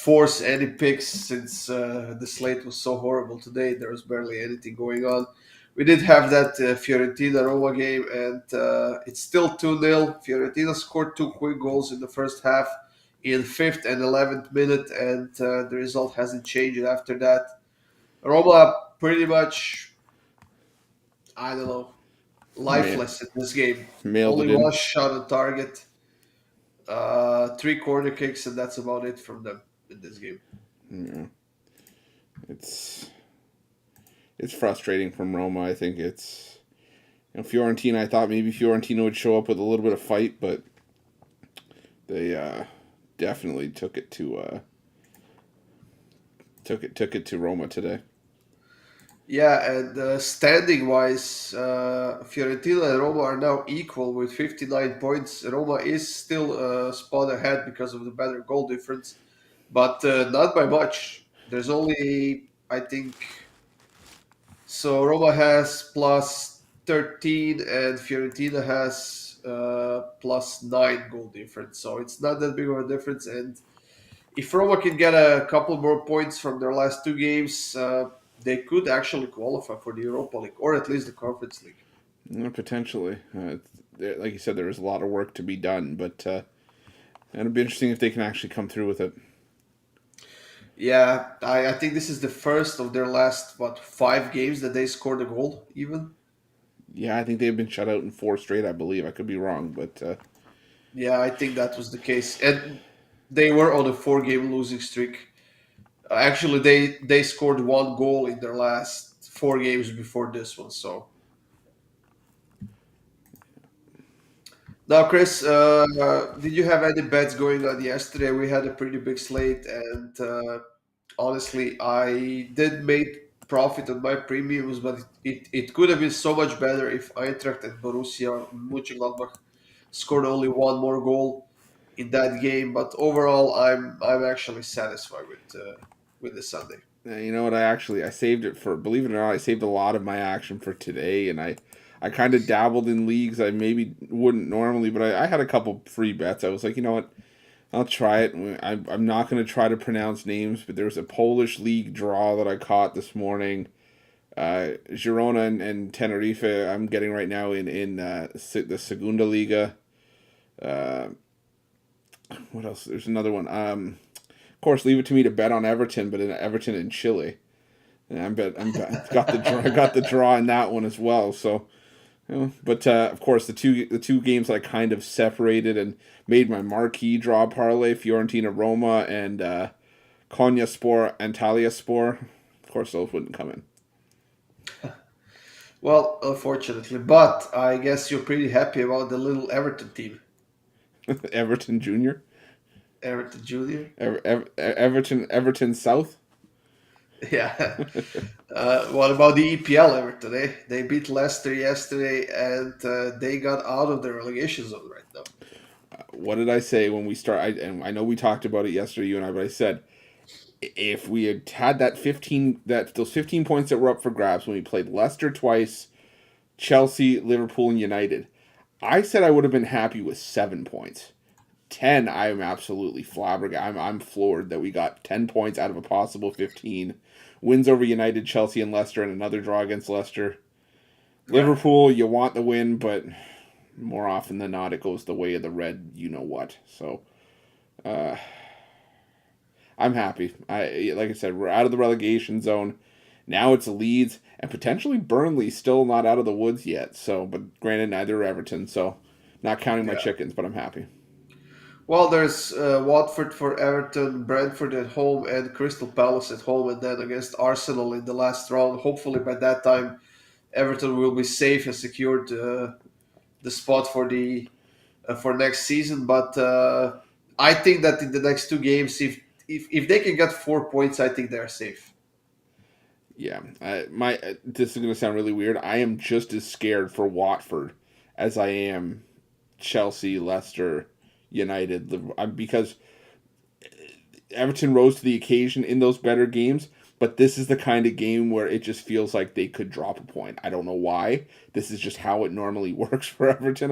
force any picks since the slate was so horrible today. There was barely anything going on. We did have that Fiorentina Roma game, and it's still 2-0. Fiorentina scored two quick goals in the first half in 5th and 11th minute, and the result hasn't changed after that. Roma pretty much, I don't know, Ma- lifeless in this game. Mailed Only it in. one shot on target, three corner kicks, and that's about it from them in this game. Yeah, it's it's frustrating from Roma. I think it's Fiorentina. I thought maybe Fiorentina would show up with a little bit of fight, but they definitely took it to Roma today. Yeah, and standing wise, Fiorentina and Roma are now equal with 59 points. Roma is still a spot ahead because of the better goal difference, but not by much. There's only, I think, so Roma has plus 13 and Fiorentina has plus 9 goal difference. So it's not that big of a difference. And if Roma can get a couple more points from their last two games, they could actually qualify for the Europa League or at least the Conference League. Potentially, like you said, there is a lot of work to be done, but it'll be interesting if they can actually come through with it. Yeah, I think this is the first of their last, what, 5 games that they scored a goal, even. Yeah, I think they've been shut out in four straight. I believe I could be wrong, but Yeah, I think that was the case. And they were on a 4 game losing streak. Actually, they scored one goal in their last 4 games before this one. So now, Chris, did you have any bets going on yesterday? We had a pretty big slate, and honestly, I did make profit on my premiums, but it could have been so much better if Eintracht and Borussia Mönchengladbach scored only one more goal in that game. But overall, I'm actually satisfied with the Sunday. you know what? I saved it for. Believe it or not, I saved a lot of my action for today, and I kind of dabbled in leagues I maybe wouldn't normally, but I had a couple free bets. I was like, you know what? I'll try it. I'm not going to try to pronounce names, but there's a Polish league draw that I caught this morning. Girona and Tenerife. I'm getting right now in the Segunda Liga. Uh, what else? There's another one. Of course, leave it to me to bet on Everton, but in Everton in Chile. And I got the draw in that one as well. So, but of course, the two games that I kind of separated and made my marquee draw parlay: Fiorentina, Roma, and Konya Spor, Antalya Spor. Of course, those wouldn't come in. Well, unfortunately, but I guess you're pretty happy about the little Everton team, Everton Junior, Everton Junior. Everton South. Yeah. What about the EPL Everton? They beat Leicester yesterday, and they got out of the relegation zone right now. What did I say when we start? And I know we talked about it yesterday, you and I, but I said if we had those 15 points that were up for grabs when we played Leicester twice, Chelsea, Liverpool, and United, I said I would have been happy with 7 points. 10, I am absolutely flabbergasted. I'm floored that we got 10 points out of a possible 15. Wins over United, Chelsea, and Leicester, and another draw against Leicester. Yeah. Liverpool, you want the win, but more often than not, it goes the way of the red. You know what? So, uh, I'm happy. Like I said, we're out of the relegation zone. Now it's Leeds and potentially Burnley, still not out of the woods yet. So, but granted, neither are Everton. So, not counting my Yeah. chickens, but I'm happy. Well, there's Watford for Everton, Brentford at home, and Crystal Palace at home, and then against Arsenal in the last round. Hopefully, by that time, Everton will be safe and secured the spot for next season. But I think that in the next 2 games, if they can get 4 points, I think they're safe. Yeah, this is gonna sound really weird. I am just as scared for Watford as I am Chelsea, Leicester, United, because Everton rose to the occasion in those better games. But this is the kind of game where it just feels like they could drop a point. I don't know why. This is just how it normally works for Everton.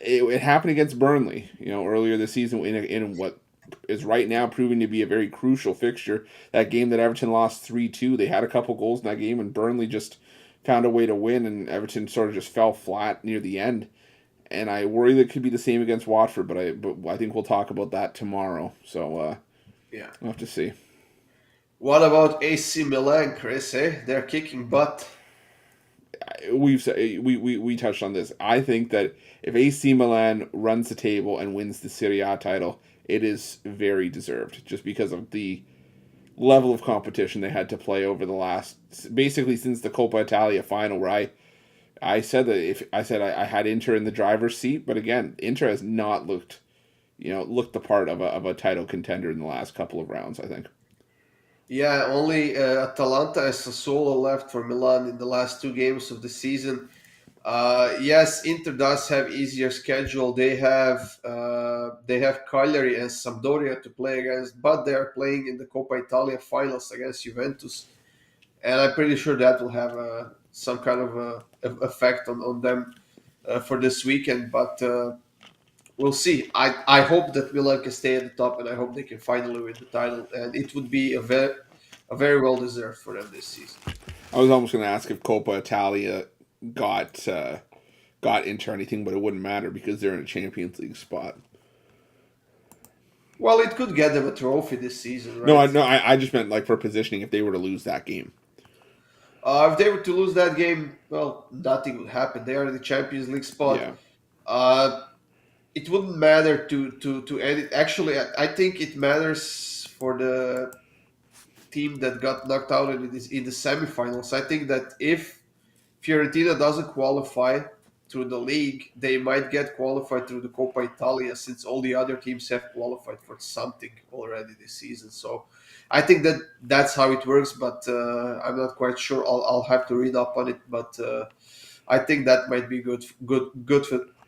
It happened against Burnley, earlier this season in what is right now proving to be a very crucial fixture. That game that Everton lost 3-2, they had a couple goals in that game, and Burnley just found a way to win, and Everton sort of just fell flat near the end. And I worry that it could be the same against Watford, but I think we'll talk about that tomorrow. So Yeah. we'll have to see. What about AC Milan, Chris? They're kicking butt. We touched on this. I think that if AC Milan runs the table and wins the Serie A title, it is very deserved, just because of the level of competition they had to play over the last, basically since the Coppa Italia final, where I said that if I said I had Inter in the driver's seat, but again, Inter has not looked the part of a title contender in the last couple of rounds. I think. Yeah, only Atalanta and Sassuolo left for Milan in the last two games of the season. Yes, Inter does have easier schedule. They have Cagliari and Sampdoria to play against, but they are playing in the Coppa Italia finals against Juventus, and I'm pretty sure that will have some kind of effect on them for this weekend. But we'll see. I hope that Milan can stay at the top, and I hope they can finally win the title, and it would be a very well deserved for them this season. I was almost going to ask if Coppa Italia got got Inter anything, but it wouldn't matter because they're in a Champions League spot. Well, it could get them a trophy this season, No, right? I just meant like for positioning if they were to lose that game. If they were to lose that game, well, nothing would happen. They are in the Champions League spot. Yeah, Uh, it wouldn't matter to any. Actually, I think it matters for the team that got knocked out in the semifinals. I think that if Fiorentina doesn't qualify through the league, they might get qualified through the Coppa Italia since all the other teams have qualified for something already this season. So I think that that's how it works, but I'm not quite sure. I'll have to read up on it, but I think that might be good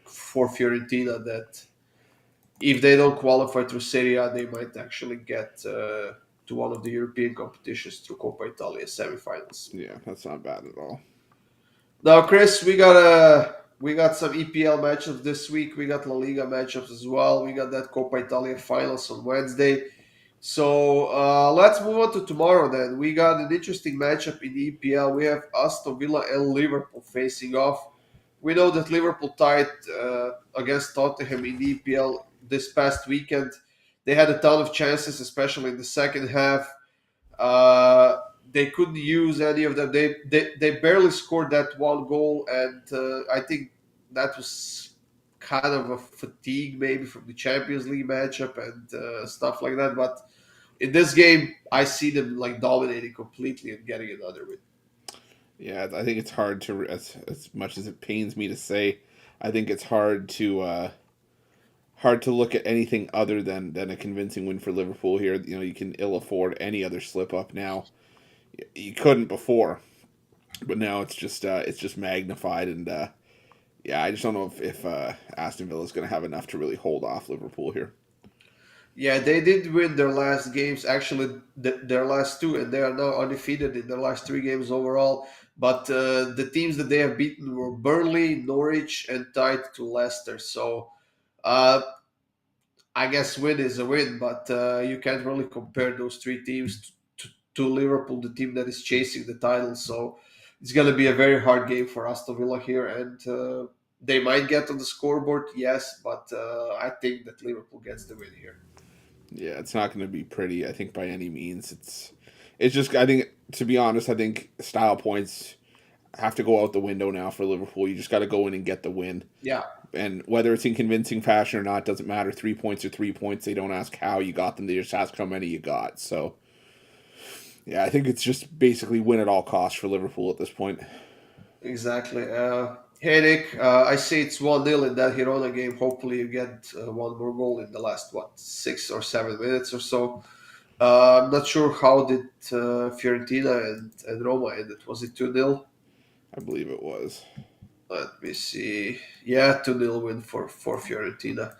for Fiorentina. That if they don't qualify through Serie A, they might actually get to one of the European competitions through Coppa Italia semifinals. yeah, that's not bad at all. Now, Chris, we got some EPL matchups this week. We got LaLiga matchups as well. We got that Coppa Italia finals on Wednesday. So let's move on to tomorrow. Then we got an interesting matchup in the EPL. We have Aston Villa and Liverpool facing off. We know that Liverpool tied against Tottenham in the EPL this past weekend. They had a ton of chances, especially in the second half. They couldn't use any of them. They barely scored that one goal, and I think that was kind of a fatigue maybe from the Champions League matchup and stuff like that. But in this game, I see them like dominating completely and getting another win. Yeah, I think it's hard to as much as it pains me to say. I think it's hard to look at anything other than a convincing win for Liverpool here. You can ill afford any other slip up now. You couldn't before, but now it's just magnified, and yeah, I just don't know if Aston Villa is going to have enough to really hold off Liverpool here. Yeah, they did win their last games, actually, their last two, and they are now undefeated in their last three games overall. But the teams that they have beaten were Burnley, Norwich, and tied to Leicester. So uh, I guess win is a win, but you can't really compare those three teams to Liverpool, the team that is chasing the title. So it's going to be a very hard game for Aston Villa here, and they might get on the scoreboard, yes, but I think that Liverpool gets the win here. Yeah, it's not going to be pretty. I think by any means, it's just. I think to be honest, I think style points have to go out the window now for Liverpool. You just got to go in and get the win. Yeah, And whether it's in convincing fashion or not doesn't matter. 3 points are 3 points. They don't ask how you got them. They just ask how many you got. So yeah, I think it's just basically win at all costs for Liverpool at this point. exactly. Hey, Nick, I say it's 1-0 in that Girona game. Hopefully, you get one more goal in the last, 6 or 7 minutes or so. I'm not sure how did Fiorentina and Roma ended. Was it 2-0? I believe it was. Let me see. Yeah, 2-0 win for Fiorentina.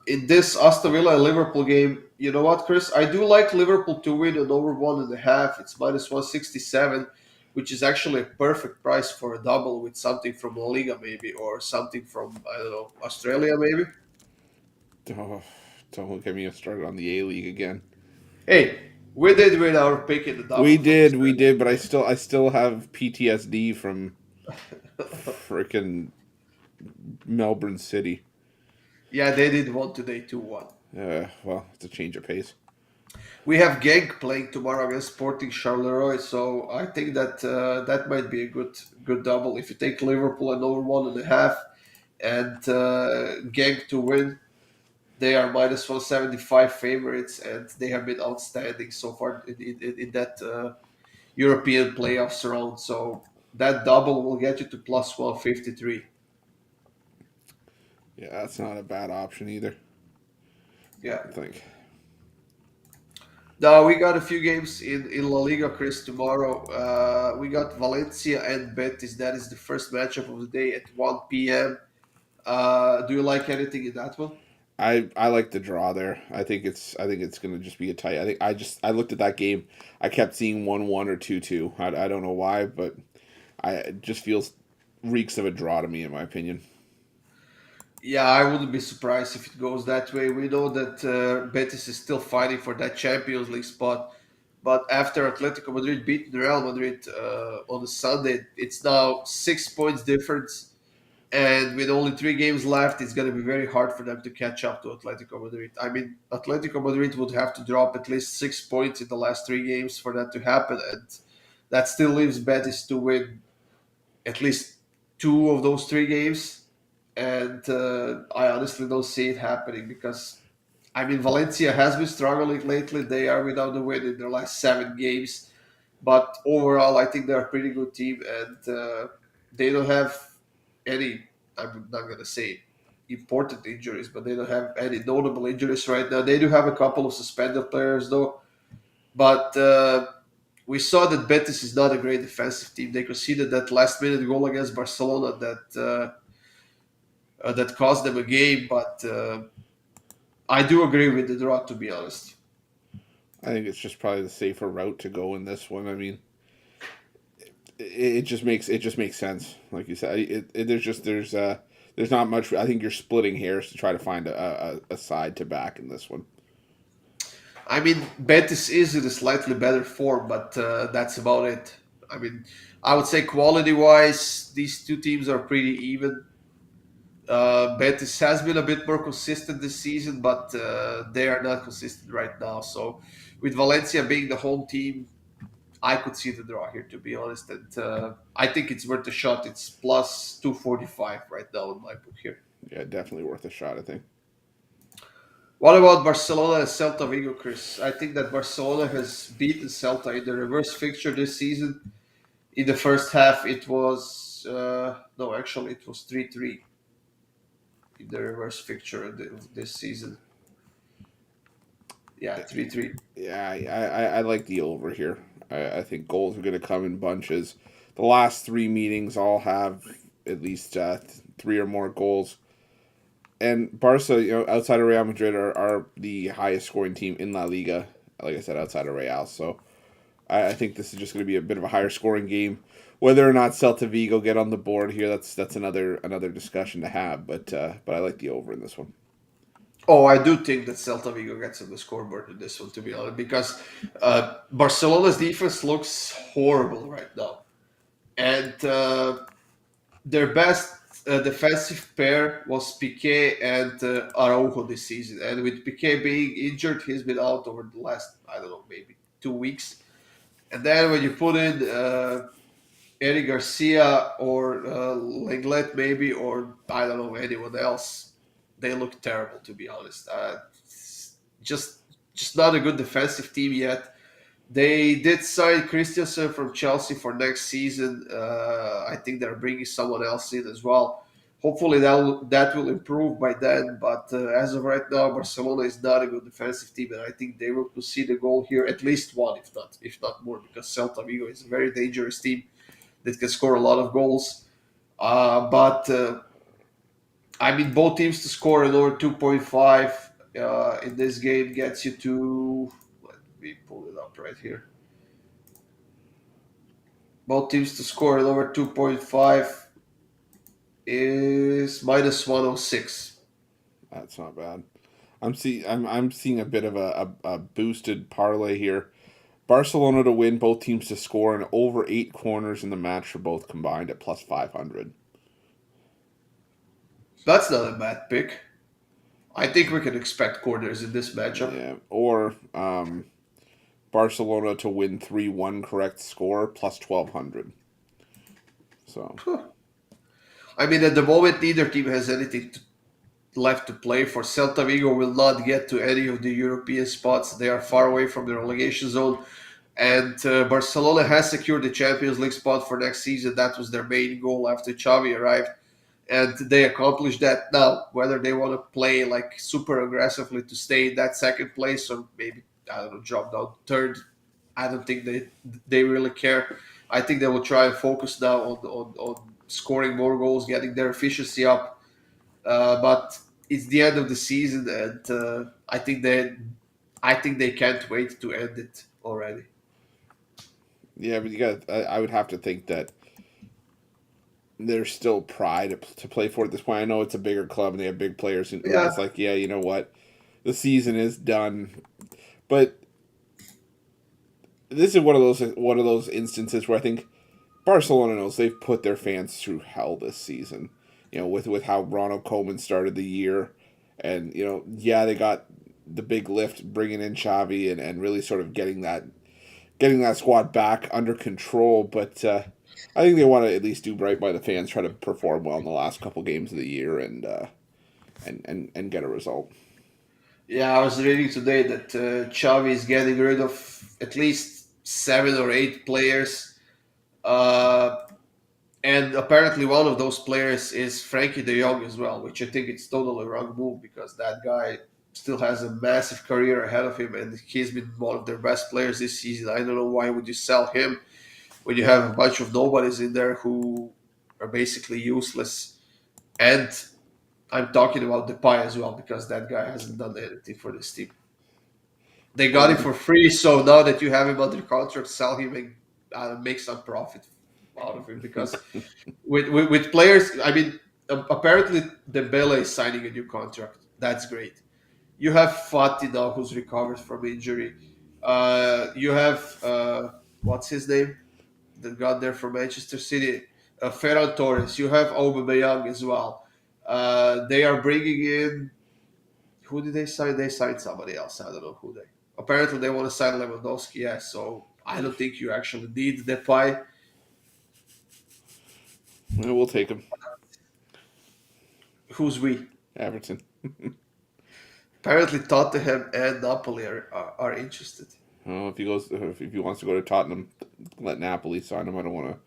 In this Aston Villa and Liverpool game, you know what, Chris? I do like Liverpool to win an over 1.5. It's minus 167, which is actually a perfect price for a double with something from LaLiga maybe or something from, I don't know, Australia maybe. Oh, Don't get me started on the A League again. Hey, we did win our pick in the double from the We start. did, but I still have PTSD from freaking Melbourne City. Yeah, they did one today, 2-1. Well, it's a change of pace. We have Genk playing tomorrow against Sporting Charleroi, so I think that that might be a good double. If you take Liverpool and over 1.5 and Genk to win, they are minus 175 favorites, and they have been outstanding so far in that European playoffs round. So that double will get you to plus 153. Yeah, that's not a bad option either. I Yeah. don't think. Now we got a few games in La Liga, Chris. Tomorrow, we got Valencia and Betis. That is the first matchup of the day at 1 p.m. Do you like anything in that one? I like the draw there. I think it's gonna just be a tight. I looked at that game. I kept seeing 1-1 or 2-2. I don't know why, but it just feels reeks of a draw to me in my opinion. Yeah, I wouldn't be surprised if it goes that way. We know that Betis is still fighting for that Champions League spot, but after Atletico Madrid beat Real Madrid on a Sunday, it's now 6 points difference. And with only 3 games left, it's going to be very hard for them to catch up to Atletico Madrid. I mean, Atletico Madrid would have to drop at least 6 points in the last 3 games for that to happen, and that still leaves Betis to win at least 2 of those 3 games. And I honestly don't see it happening because, I mean, Valencia has been struggling lately. They are without a win in their last 7 games, but overall, I think they're a pretty good team, and they don't have any. I'm not gonna say important injuries, but they don't have any notable injuries right now. They do have a couple of suspended players though, but we saw that Betis is not a great defensive team. They conceded that last-minute goal against Barcelona that cost them a game, but I do agree with the draw, to be honest. I think it's just probably the safer route to go in this one. I mean, it just makes sense. Like you said, there's not much. I think you're splitting hairs to try to find a side to back in this one. I mean, Betis is in a slightly better form, but that's about it. I mean, I would say quality-wise, these two teams are pretty even. Betis has been a bit more consistent this season, but they are not consistent right now. So, with Valencia being the home team, I could see the draw here, to be honest. And I think it's worth a shot. It's plus 245 right now in my book here. Yeah, definitely worth a shot. I think. What about Barcelona and Celta Vigo, Chris? I think that Barcelona has beaten Celta in the reverse fixture this season. In the first half, it was no, actually, it was 3-3 in the reverse fixture of this season. Yeah, 3-3. Yeah, I like the over here. I think goals are going to come in bunches. The last three meetings all have at least three or more goals. And Barca, outside of Real Madrid, are the highest scoring team in La Liga. Like I said, outside of Real. So I think this is just going to be a bit of a higher scoring game. Whether or not Celta Vigo get on the board here, that's another discussion to have. But I like the over in this one. Oh, I do think that Celta Vigo gets on the scoreboard in this one, to be honest, because Barcelona's defense looks horrible right now. And their best defensive pair was Piqué and Araujo this season. And with Piqué being injured, he's been out over the last, I don't know, maybe 2 weeks. And then when you put in Eric Garcia or Lenglet, maybe, or I don't know, anyone else, they look terrible, to be honest. Just, just not a good defensive team yet. They did sign Christensen from Chelsea for next season. I think they're bringing someone else in as well. Hopefully that will improve by then. But as of right now, Barcelona is not a good defensive team, and I think they will concede a goal here, at least one, if not more, because Celta Vigo is a very dangerous team that can score a lot of goals. But I mean, both teams to score an over 2.5 in this game gets you to. Let me pull it up right here. Both teams to score an over 2.5 is minus 106. That's not bad. I'm seeing a bit of a boosted parlay here. Barcelona to win, both teams to score, and over 8 corners in the match for both combined at plus 500. That's not a bad pick. I think we can expect corners in this matchup. Yeah, or Barcelona to win 3-1 correct score plus 1200. So Huh. I mean, at the moment, neither team has anything left to play for. Celta Vigo will not get to any of the European spots. They are far away from the relegation zone. And Barcelona has secured the Champions League spot for next season. That was their main goal after Xavi arrived. And they accomplished that. Now, whether they want to play like super aggressively to stay in that second place or maybe, I don't know, drop down third, I don't think they really care. I think they will try and focus now on scoring more goals, getting their efficiency up. But it's the end of the season, and I think they can't wait to end it already. yeah, but you got. I would have to think that there's still pride to play for at this point. I know it's a bigger club and they have big players, and Yeah, it's like, yeah, you know what, the season is done. But this is one of those instances where I think Barcelona knows they've put their fans through hell this season. With how Ronald Koeman started the year, and yeah, they got the big lift bringing in Xavi and really sort of getting that squad back under control. But I think they want to at least do right by the fans, try to perform well in the last couple games of the year, and get a result. yeah. I was reading today that Xavi is getting rid of at least 7 or 8 players, uh, and apparently one of those players is Frankie De Jong as well, which I think it's totally wrong move because that guy still has a massive career ahead of him, and he's been one of their best players this season. I don't know why would you sell him when you have a bunch of nobodies in there who are basically useless. And I'm talking about Depay as well because that guy hasn't done anything for this team. They got him Well, for free, so now that you have him under contract, sell him and make some profit out of him because with players, I mean, apparently Dembele is signing a new contract. That's great. You have Fati now, who's recovered from injury. You have what's his name? That got there from Manchester City. Ferran Torres. You have Aubameyang as well. They are bringing in. Who did they sign? They signed somebody else. I don't know who they. Apparently, they want to sign Lewandowski. Yeah, so I don't think you actually need Depay. we'll take him, Who's we? Everton. Apparently, Tottenham and Napoli are interested. Oh, if he wants to go to Tottenham, let Napoli sign him. I don't want to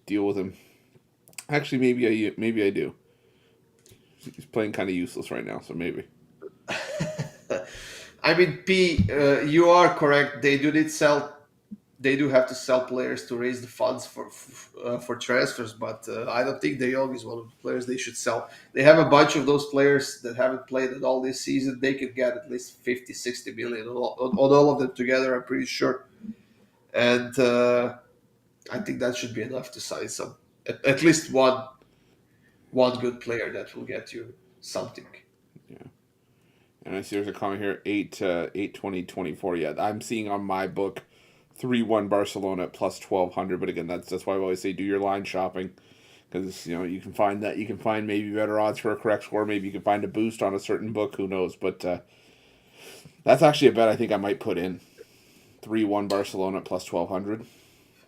deal with him. Actually, maybe I do. He's playing kind of useless right now, so maybe. I mean, you are correct. They do need sell. They do have to sell players to raise the funds for transfers, but I don't think De Jong is one of the players they should sell. They have a bunch of those players that haven't played at all this season. They could get at least 50, 60 million on all of them together, I'm pretty sure. And I think that should be enough to sign at least one good player that will get you something. Yeah. And I see there's a comment here, 8 8 20 24. Yeah, I'm seeing on my book 3-1 Barcelona at plus 1200. But again, that's why I always say do your line shopping, because you can find maybe better odds for a correct score. Maybe you can find a boost on a certain book. Who knows? But that's actually a bet I think I might put in 3-1 Barcelona at plus 1200.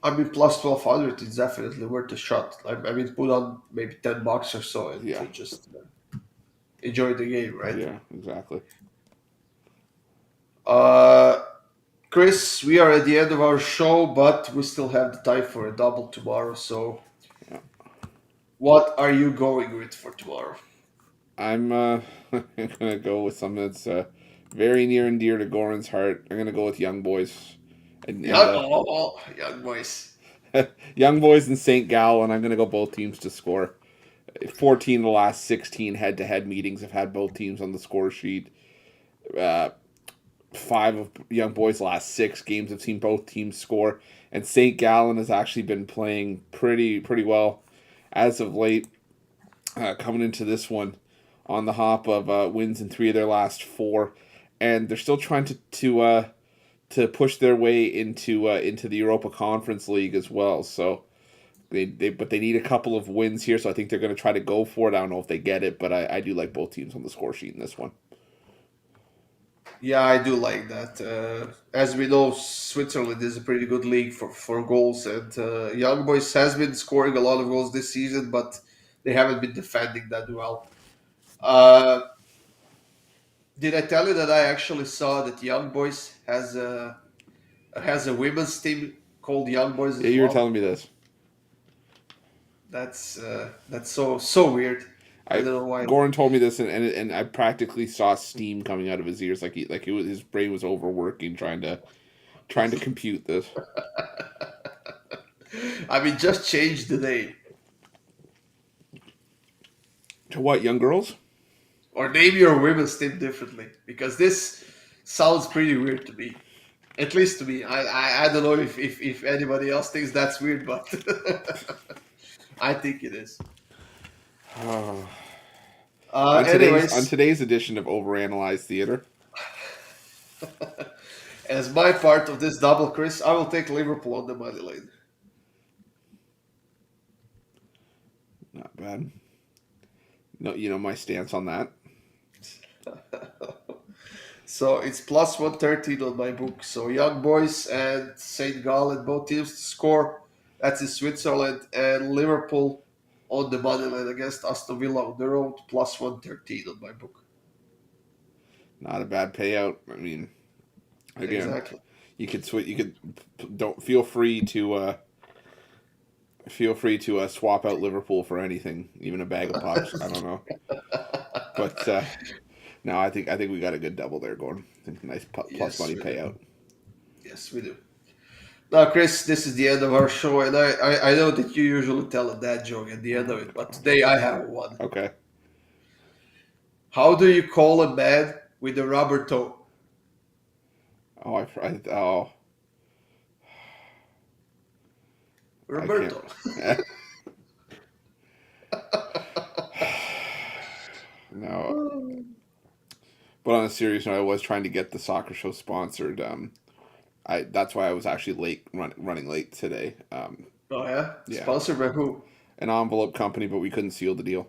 I mean, plus 1200 is definitely worth a shot. I mean, put on maybe $10 or so and Yeah, just enjoy the game, right? yeah, exactly. Uh, Chris, we are at the end of our show, but we still have the time for a double tomorrow. So, Yeah. what are you going with for tomorrow? I'm gonna go with something that's very near and dear to Goran's heart. I'm gonna go with Young Boys, and Young boys. Young Boys and St. Gal, and I'm gonna go both teams to score. 14 of the last 16 head-to-head meetings have had both teams on the score sheet. Uh, 5 of Young Boys' last 6 games have seen both teams score, and St. Gallen has actually been playing pretty well as of late. Coming into this one on the hop of wins in three of their last four, and they're still trying to push their way into the Europa Conference League as well. So they need a couple of wins here. So I think they're going to try to go for it. I don't know if they get it, but I do like both teams on the score sheet in this one. Yeah, I do like that. As we know, Switzerland is a pretty good league for goals, and Young Boys has been scoring a lot of goals this season, but they haven't been defending that well. Uh, did I tell you that I actually saw that Young Boys has a women's team called Young Boys Yeah, as you were well? telling me this. That's so weird. I I don't know why. Goran told me this, and I practically saw steam coming out of his ears, his brain was overworking trying to compute this. I mean, just change the name To what, young girls? or name your women's team differently because this sounds pretty weird to me. At least to me. I don't know if anybody else thinks that's weird, but I think it is. On Anyways, today's edition of Overanalyzed Theater, as my part of this double, Chris, I will take Liverpool on the money line. not bad. No, you know my stance on that. So it's plus 113 on my book. So Young Boys and St. Gallen, both teams to score. That's in Switzerland. And Liverpool on the money line against Aston Villa on the road, plus 113 on my book. Not a bad payout. I mean, again, Exactly. you could switch. You could don't feel free to swap out Liverpool for anything, even a bag of pucks. I don't know, but no, I think we got a good double there going. Nice plus Yes, money we do. payout. Yes, we do. Now, Chris, this is the end of our show, and I know that you usually tell a dad joke at the end of it, but today I have one. Okay. How do you call a man with a rubber toe? Oh, I can't. Roberto. No, but on a serious note, I was trying to get the soccer show sponsored. That's why I was actually late running late today. Oh yeah, Yeah, sponsored by who? an envelope company, but we couldn't seal the deal.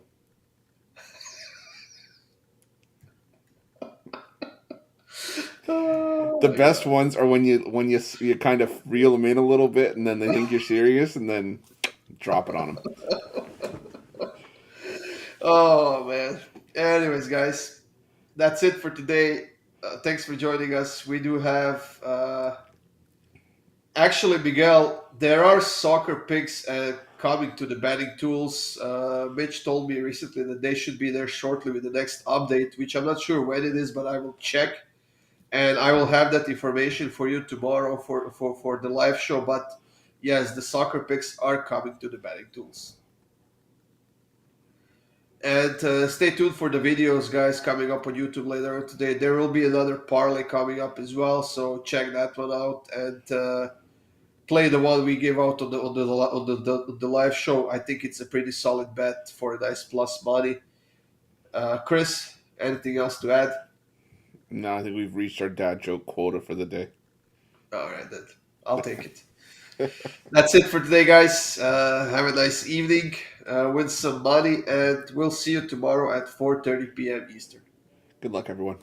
Oh The my best god. ones are when you kind of reel them in a little bit, and then they think you're serious, and then drop it on them. Oh man. Anyways, guys, that's it for today. Thanks for joining us. We do have actually, Miguel. There are soccer picks coming to the betting tools. Mitch told me recently that they should be there shortly with the next update, which I'm not sure when it is, but I will check. And I will have that information for you tomorrow for the live show. But yes, the soccer picks are coming to the betting tools. And stay tuned for the videos, guys, coming up on YouTube later on today. There will be another parlay coming up as well, so check that one out and play the one we give out on the live show. I think it's a pretty solid bet for a nice plus money. Chris, anything else to add? No, I think we've reached our dad joke quota for the day. All right, then I'll take it. That's it for today, guys. Have a nice evening. Win some money, and we'll see you tomorrow at 4:30 p.m. Eastern. Good luck, everyone.